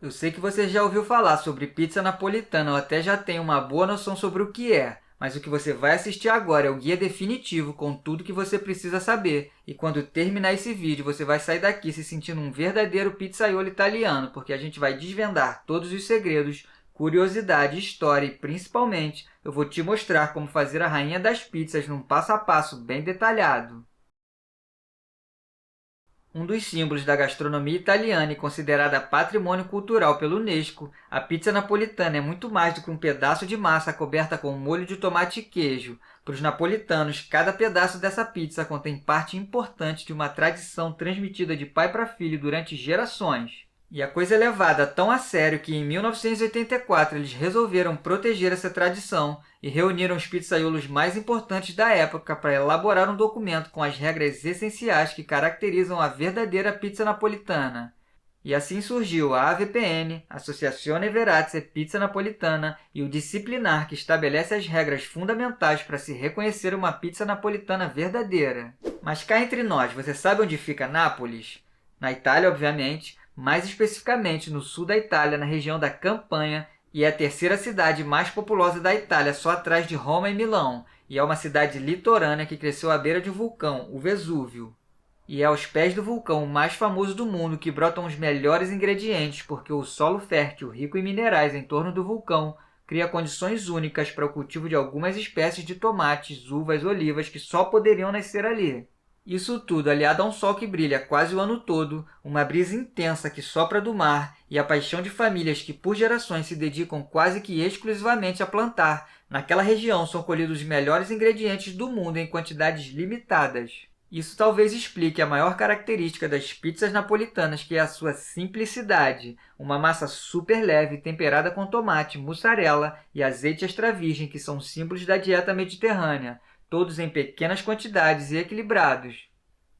Eu sei que você já ouviu falar sobre pizza napolitana ou até já tem uma boa noção sobre o que é, mas o que você vai assistir agora é o guia definitivo com tudo que você precisa saber. E quando terminar esse vídeo, você vai sair daqui se sentindo um verdadeiro pizzaiolo italiano, porque a gente vai desvendar todos os segredos, curiosidade, história e, principalmente, eu vou te mostrar como fazer a rainha das pizzas num passo a passo bem detalhado. Um dos símbolos da gastronomia italiana e considerada patrimônio cultural pela Unesco, a pizza napolitana é muito mais do que um pedaço de massa coberta com molho de tomate e queijo. Para os napolitanos, cada pedaço dessa pizza contém parte importante de uma tradição transmitida de pai para filho durante gerações. E a coisa é levada tão a sério que em 1984 eles resolveram proteger essa tradição e reuniram os pizzaiolos mais importantes da época para elaborar um documento com as regras essenciais que caracterizam a verdadeira pizza napolitana. E assim surgiu a AVPN, Associazione Verazia Pizza Napolitana, e o disciplinar que estabelece as regras fundamentais para se reconhecer uma pizza napolitana verdadeira. Mas cá entre nós, você sabe onde fica Nápoles? Na Itália, obviamente, mais especificamente no sul da Itália, na região da Campanha, e é a terceira cidade mais populosa da Itália, só atrás de Roma e Milão, e é uma cidade litorânea que cresceu à beira de um vulcão, o Vesúvio. E é aos pés do vulcão mais famoso do mundo que brotam os melhores ingredientes, porque o solo fértil, rico em minerais em torno do vulcão, cria condições únicas para o cultivo de algumas espécies de tomates, uvas, olivas que só poderiam nascer ali. Isso tudo aliado a um sol que brilha quase o ano todo, uma brisa intensa que sopra do mar e a paixão de famílias que por gerações se dedicam quase que exclusivamente a plantar. Naquela região são colhidos os melhores ingredientes do mundo em quantidades limitadas. Isso talvez explique a maior característica das pizzas napolitanas, que é a sua simplicidade. Uma massa super leve, temperada com tomate, mussarela e azeite extra virgem, que são símbolos da dieta mediterrânea, todos em pequenas quantidades e equilibrados.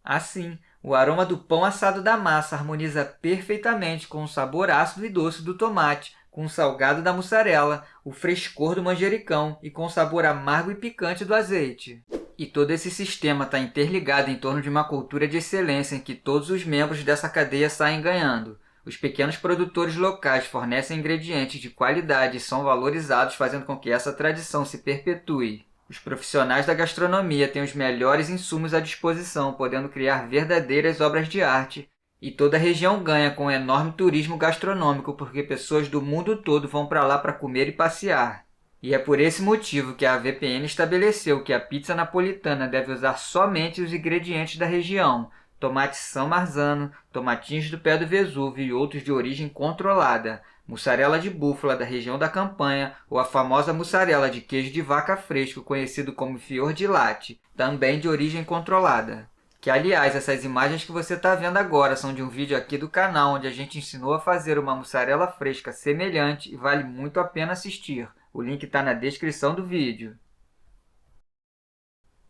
Assim, o aroma do pão assado da massa harmoniza perfeitamente com o sabor ácido e doce do tomate, com o salgado da mussarela, o frescor do manjericão e com o sabor amargo e picante do azeite. E todo esse sistema está interligado em torno de uma cultura de excelência em que todos os membros dessa cadeia saem ganhando. Os pequenos produtores locais fornecem ingredientes de qualidade e são valorizados, fazendo com que essa tradição se perpetue. Os profissionais da gastronomia têm os melhores insumos à disposição, podendo criar verdadeiras obras de arte. E toda a região ganha com um enorme turismo gastronômico, porque pessoas do mundo todo vão para lá para comer e passear. E é por esse motivo que a AVPN estabeleceu que a pizza napolitana deve usar somente os ingredientes da região: tomate San Marzano, tomatinhos do pé do Vesúvio e outros de origem controlada, mussarela de búfala da região da Campanha ou a famosa mussarela de queijo de vaca fresco, conhecido como fior di latte, também de origem controlada. Que, aliás, essas imagens que você está vendo agora são de um vídeo aqui do canal onde a gente ensinou a fazer uma mussarela fresca semelhante e vale muito a pena assistir. O link está na descrição do vídeo.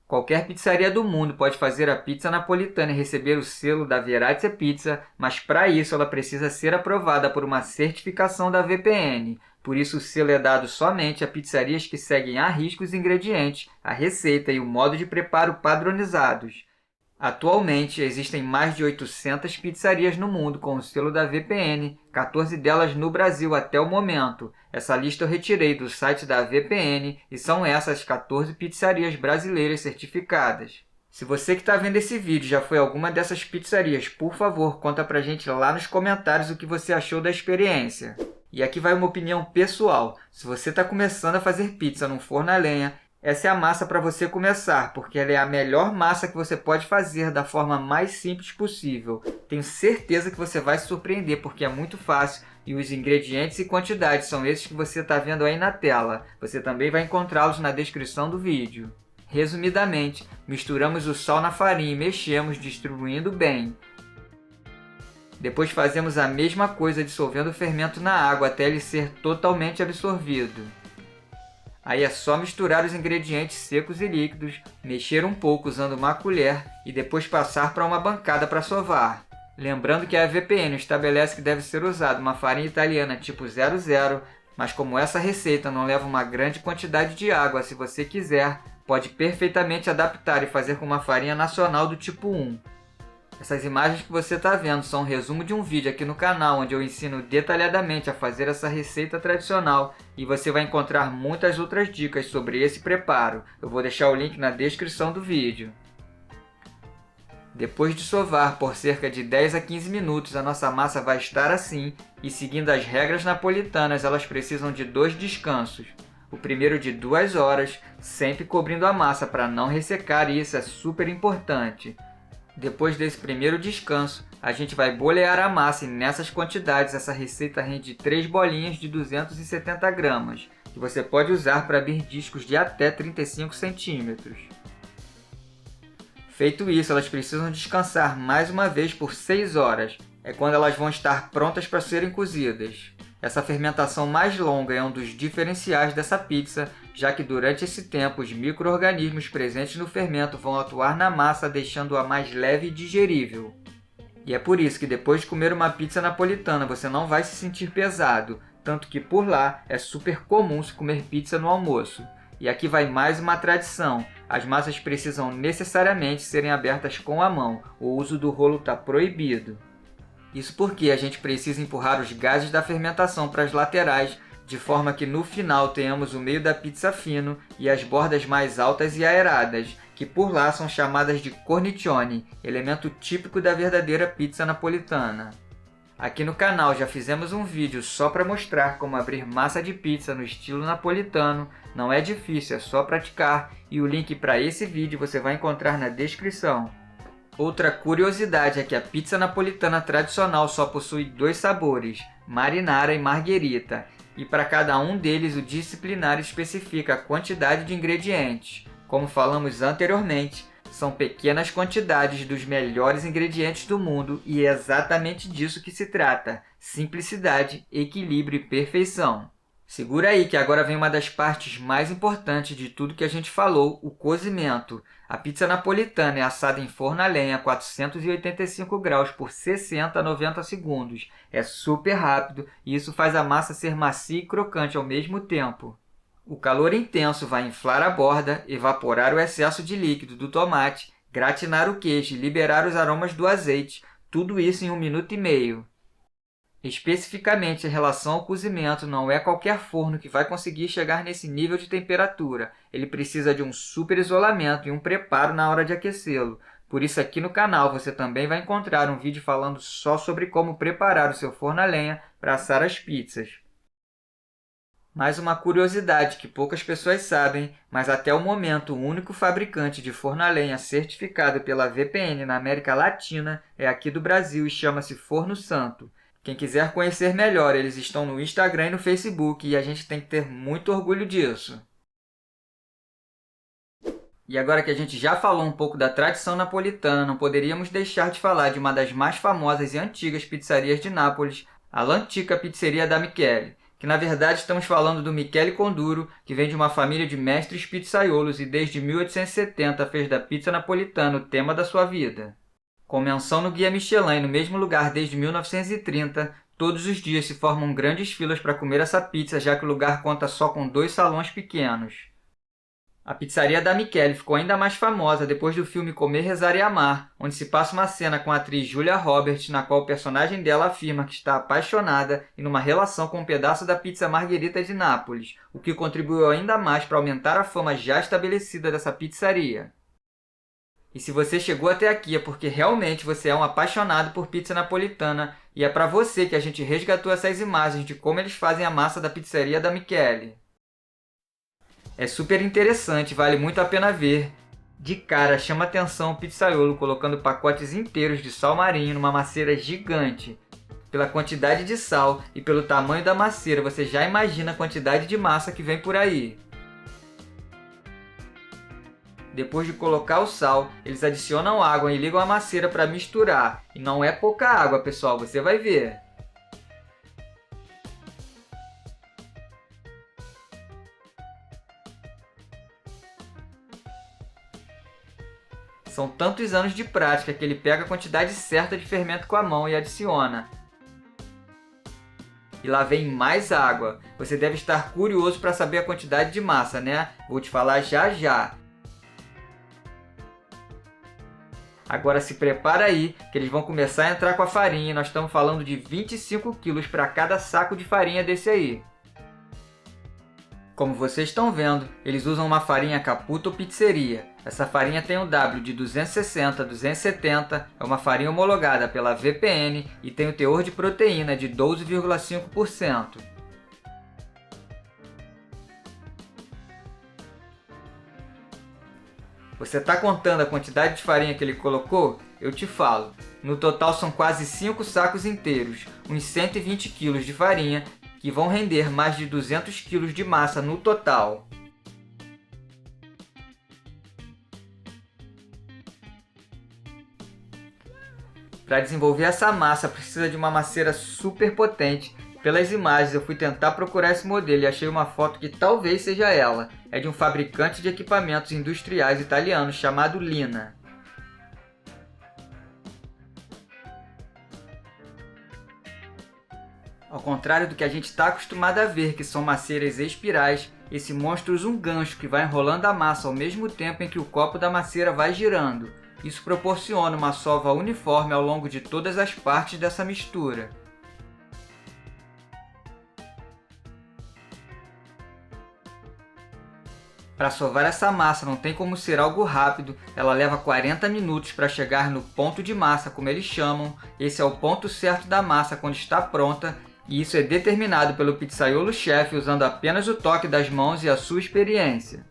Qualquer pizzaria do mundo pode fazer a pizza napolitana e receber o selo da Verazia Pizza, mas para isso ela precisa ser aprovada por uma certificação da VPN. Por isso o selo é dado somente a pizzarias que seguem à risca os ingredientes, a receita e o modo de preparo padronizados. Atualmente, existem mais de 800 pizzarias no mundo com o selo da VPN, 14 delas no Brasil até o momento. Essa lista eu retirei do site da VPN e são essas 14 pizzarias brasileiras certificadas. Se você que está vendo esse vídeo já foi a alguma dessas pizzarias, por favor, conta pra gente lá nos comentários o que você achou da experiência. E aqui vai uma opinião pessoal. Se você está começando a fazer pizza num forno a lenha, essa é a massa para você começar, porque ela é a melhor massa que você pode fazer da forma mais simples possível. Tenho certeza que você vai se surpreender, porque é muito fácil e os ingredientes e quantidades são esses que você está vendo aí na tela. Você também vai encontrá-los na descrição do vídeo. Resumidamente, misturamos o sal na farinha e mexemos, distribuindo bem. Depois fazemos a mesma coisa dissolvendo o fermento na água até ele ser totalmente absorvido. Aí é só misturar os ingredientes secos e líquidos, mexer um pouco usando uma colher e depois passar para uma bancada para sovar. Lembrando que a VPN estabelece que deve ser usada uma farinha italiana tipo 00, mas como essa receita não leva uma grande quantidade de água, se você quiser, pode perfeitamente adaptar e fazer com uma farinha nacional do tipo 1. Essas imagens que você está vendo são um resumo de um vídeo aqui no canal, onde eu ensino detalhadamente a fazer essa receita tradicional e você vai encontrar muitas outras dicas sobre esse preparo. Eu vou deixar o link na descrição do vídeo. Depois de sovar por cerca de 10 a 15 minutos, a nossa massa vai estar assim e, seguindo as regras napolitanas, elas precisam de 2 descansos. O primeiro de 2 horas, sempre cobrindo a massa para não ressecar, e isso é super importante. Depois desse primeiro descanso, a gente vai bolear a massa e nessas quantidades essa receita rende 3 bolinhas de 270 gramas, que você pode usar para abrir discos de até 35 centímetros. Feito isso, elas precisam descansar mais uma vez por 6 horas, é quando elas vão estar prontas para serem cozidas. Essa fermentação mais longa é um dos diferenciais dessa pizza, já que durante esse tempo os micro-organismos presentes no fermento vão atuar na massa, deixando-a mais leve e digerível. E é por isso que depois de comer uma pizza napolitana você não vai se sentir pesado, tanto que por lá é super comum se comer pizza no almoço. E aqui vai mais uma tradição: as massas precisam necessariamente serem abertas com a mão, o uso do rolo está proibido. Isso porque a gente precisa empurrar os gases da fermentação para as laterais, de forma que no final tenhamos o meio da pizza fino e as bordas mais altas e aeradas, que por lá são chamadas de cornicione, elemento típico da verdadeira pizza napolitana. Aqui no canal já fizemos um vídeo só para mostrar como abrir massa de pizza no estilo napolitano, não é difícil, é só praticar, e o link para esse vídeo você vai encontrar na descrição. Outra curiosidade é que a pizza napolitana tradicional só possui 2 sabores, marinara e margherita, e para cada um deles o disciplinar especifica a quantidade de ingredientes. Como falamos anteriormente, são pequenas quantidades dos melhores ingredientes do mundo e é exatamente disso que se trata: simplicidade, equilíbrio e perfeição. Segura aí que agora vem uma das partes mais importantes de tudo que a gente falou, o cozimento. A pizza napolitana é assada em forno a lenha a 485 graus por 60 a 90 segundos. É super rápido e isso faz a massa ser macia e crocante ao mesmo tempo. O calor intenso vai inflar a borda, evaporar o excesso de líquido do tomate, gratinar o queijo e liberar os aromas do azeite, tudo isso em 1 minuto e meio. Especificamente em relação ao cozimento, não é qualquer forno que vai conseguir chegar nesse nível de temperatura. Ele precisa de um super isolamento e um preparo na hora de aquecê-lo. Por isso aqui no canal você também vai encontrar um vídeo falando só sobre como preparar o seu forno a lenha para assar as pizzas. Mais uma curiosidade que poucas pessoas sabem, mas até o momento o único fabricante de forno a lenha certificado pela VPN na América Latina é aqui do Brasil e chama-se Forno Santo. Quem quiser conhecer melhor, eles estão no Instagram e no Facebook e a gente tem que ter muito orgulho disso. E agora que a gente já falou um pouco da tradição napolitana, não poderíamos deixar de falar de uma das mais famosas e antigas pizzarias de Nápoles, a L'Antica Pizzeria da Michele, que na verdade estamos falando do Michele Conduro, que vem de uma família de mestres pizzaiolos e desde 1870 fez da pizza napolitana o tema da sua vida. Com menção no Guia Michelin no mesmo lugar desde 1930, todos os dias se formam grandes filas para comer essa pizza, já que o lugar conta só com 2 salões pequenos. A pizzaria da Michele ficou ainda mais famosa depois do filme Comer, Rezar e Amar, onde se passa uma cena com a atriz Julia Roberts, na qual o personagem dela afirma que está apaixonada e numa relação com um pedaço da pizza margherita de Nápoles, o que contribuiu ainda mais para aumentar a fama já estabelecida dessa pizzaria. E se você chegou até aqui é porque realmente você é um apaixonado por pizza napolitana e é para você que a gente resgatou essas imagens de como eles fazem a massa da pizzaria da Michele. É super interessante, vale muito a pena ver. De cara, chama atenção o pizzaiolo colocando pacotes inteiros de sal marinho numa macieira gigante. Pela quantidade de sal e pelo tamanho da macieira, você já imagina a quantidade de massa que vem por aí. Depois de colocar o sal, eles adicionam água e ligam a macieira para misturar. E não é pouca água, pessoal, você vai ver. São tantos anos de prática que ele pega a quantidade certa de fermento com a mão e adiciona. E lá vem mais água. Você deve estar curioso para saber a quantidade de massa, né? Vou te falar já já. Agora se prepara aí, que eles vão começar a entrar com a farinha. Nós estamos falando de 25 kg para cada saco de farinha desse aí. Como vocês estão vendo, eles usam uma farinha Caputo Pizzeria. Essa farinha tem um W de 260 a 270, é uma farinha homologada pela VPN e tem o teor de proteína de 12,5%. Você está contando a quantidade de farinha que ele colocou? Eu te falo. No total são quase 5 sacos inteiros, uns 120 kg de farinha, que vão render mais de 200 kg de massa no total. Para desenvolver essa massa precisa de uma masseira super potente. Pelas imagens eu fui tentar procurar esse modelo e achei uma foto que talvez seja ela. É de um fabricante de equipamentos industriais italiano chamado Lina. Ao contrário do que a gente está acostumado a ver, que são masseiras espirais, esse monstro usa um gancho que vai enrolando a massa ao mesmo tempo em que o copo da masseira vai girando. Isso proporciona uma sova uniforme ao longo de todas as partes dessa mistura. Para sovar essa massa não tem como ser algo rápido, ela leva 40 minutos para chegar no ponto de massa, como eles chamam. Esse é o ponto certo da massa quando está pronta, e isso é determinado pelo pizzaiolo-chefe usando apenas o toque das mãos e a sua experiência.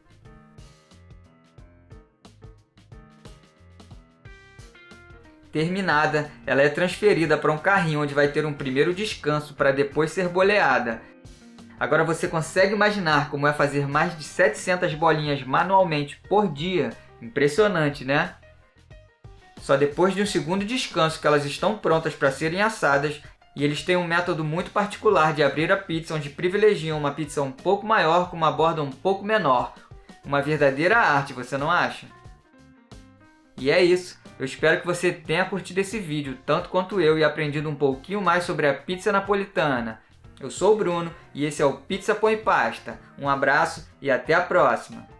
Terminada, ela é transferida para um carrinho onde vai ter um primeiro descanso para depois ser boleada. Agora você consegue imaginar como é fazer mais de 700 bolinhas manualmente por dia? Impressionante, né? Só depois de um segundo descanso que elas estão prontas para serem assadas, e eles têm um método muito particular de abrir a pizza, onde privilegiam uma pizza um pouco maior com uma borda um pouco menor. Uma verdadeira arte, você não acha? E é isso. Eu espero que você tenha curtido esse vídeo, tanto quanto eu, e aprendido um pouquinho mais sobre a pizza napolitana. Eu sou o Bruno e esse é o Pizza Pão e Pasta. Um abraço e até a próxima!